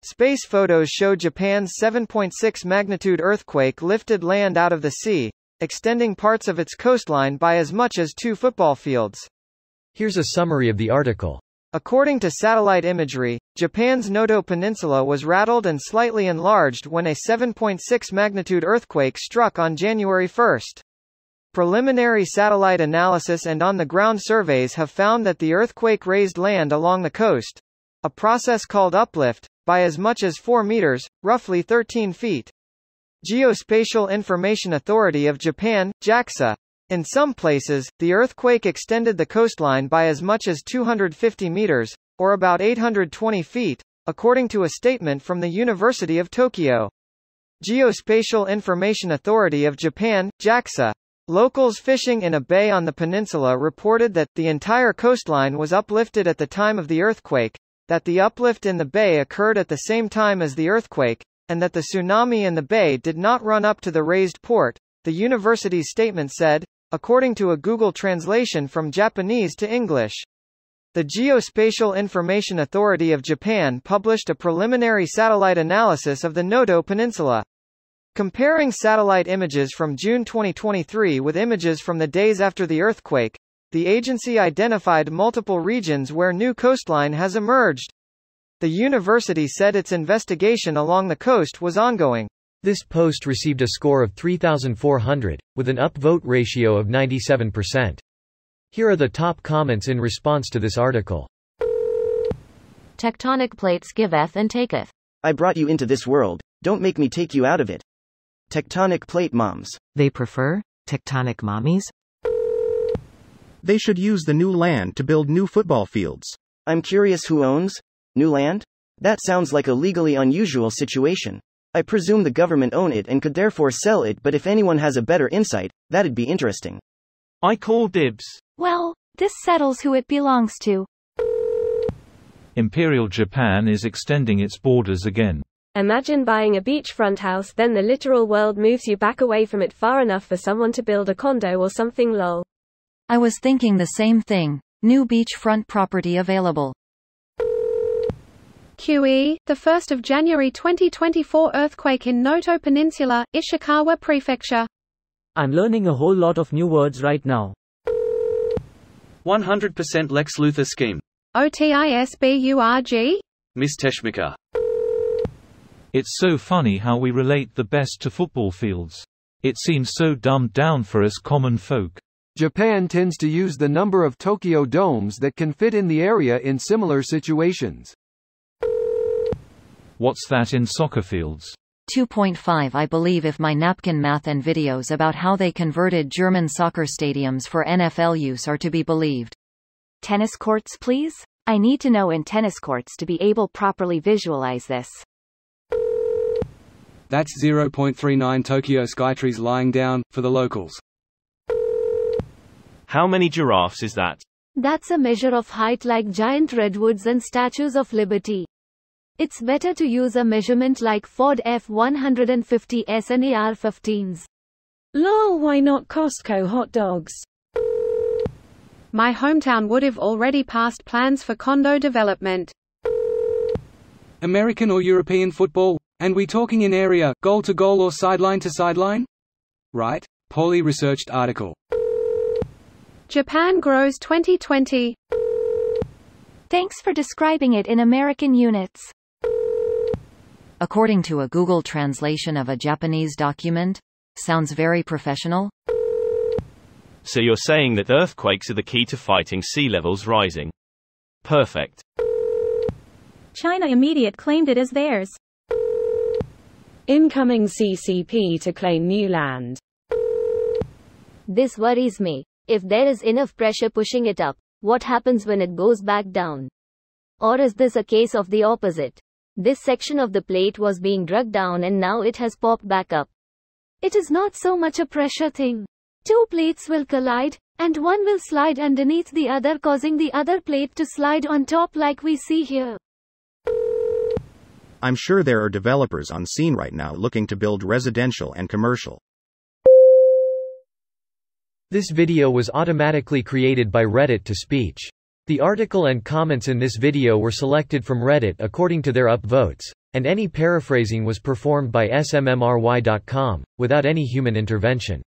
Space photos show Japan's 7.6 magnitude earthquake lifted land out of the sea, extending parts of its coastline by as much as 2 football fields. Here's a summary of the article. According to satellite imagery, Japan's Noto Peninsula was rattled and slightly enlarged when a 7.6 magnitude earthquake struck on January 1. Preliminary satellite analysis and on-the-ground surveys have found that the earthquake raised land along the coast, a process called uplift, by as much as 4 meters, roughly 13 feet. Geospatial Information Authority of Japan, JAXA. In some places, the earthquake extended the coastline by as much as 250 meters, or about 820 feet, according to a statement from the University of Tokyo. Geospatial Information Authority of Japan, JAXA. Locals fishing in a bay on the peninsula reported that the entire coastline was uplifted at the time of the earthquake, that the uplift in the bay occurred at the same time as the earthquake, and that the tsunami in the bay did not run up to the raised port, the university's statement said, according to a Google translation from Japanese to English. The Geospatial Information Authority of Japan published a preliminary satellite analysis of the Noto Peninsula. Comparing satellite images from June 2023 with images from the days after the earthquake, the agency identified multiple regions where new coastline has emerged. The university said its investigation along the coast was ongoing. This post received a score of 3,400, with an upvote ratio of 97%. Here are the top comments in response to this article. Tectonic plates giveth and taketh. I brought you into this world, don't make me take you out of it. Tectonic plate moms. They prefer tectonic mommies? They should use the new land to build new football fields. I'm curious who owns new land? That sounds like a legally unusual situation. I presume the government own it and could therefore sell it, but if anyone has a better insight, that'd be interesting. I call dibs. Well, this settles who it belongs to. Imperial Japan is extending its borders again. Imagine buying a beachfront house, then the literal world moves you back away from it far enough for someone to build a condo or something lol. I was thinking the same thing. New beachfront property available. QE, the 1st of January 2024 earthquake in Noto Peninsula, Ishikawa Prefecture. I'm learning a whole lot of new words right now. 100% Lex Luthor scheme. OTISBURG? Miss Teshmika. It's so funny how we relate the best to football fields. It seems so dumbed down for us common folk. Japan tends to use the number of Tokyo domes that can fit in the area in similar situations. What's that in soccer fields? 2.5 I believe if my napkin math and videos about how they converted German soccer stadiums for NFL use are to be believed. Tennis courts please? I need to know in tennis courts to be able properly visualize this. That's 0.39 Tokyo skytrees lying down, for the locals. How many giraffes is that? That's a measure of height like giant redwoods and statues of liberty. It's better to use a measurement like Ford F-150s and AR-15s. Lol, why not Costco hot dogs? My hometown would have already passed plans for condo development. American or European football? And we talking in area, goal to goal or sideline to sideline? Right? Poorly researched article. Japan grows 2020. Thanks for describing it in American units. According to a Google translation of a Japanese document, sounds very professional. So you're saying that earthquakes are the key to fighting sea levels rising? Perfect. China immediate claimed it as theirs. Incoming CCP to claim new land. This worries me. If there is enough pressure pushing it up, what happens when it goes back down? Or is this a case of the opposite? This section of the plate was being dragged down and now it has popped back up. It is not so much a pressure thing. Two plates will collide, and one will slide underneath the other, causing the other plate to slide on top like we see here. I'm sure there are developers on scene right now looking to build residential and commercial. This video was automatically created by Reddit to speech. The article and comments in this video were selected from Reddit according to their upvotes, and any paraphrasing was performed by smmry.com, without any human intervention.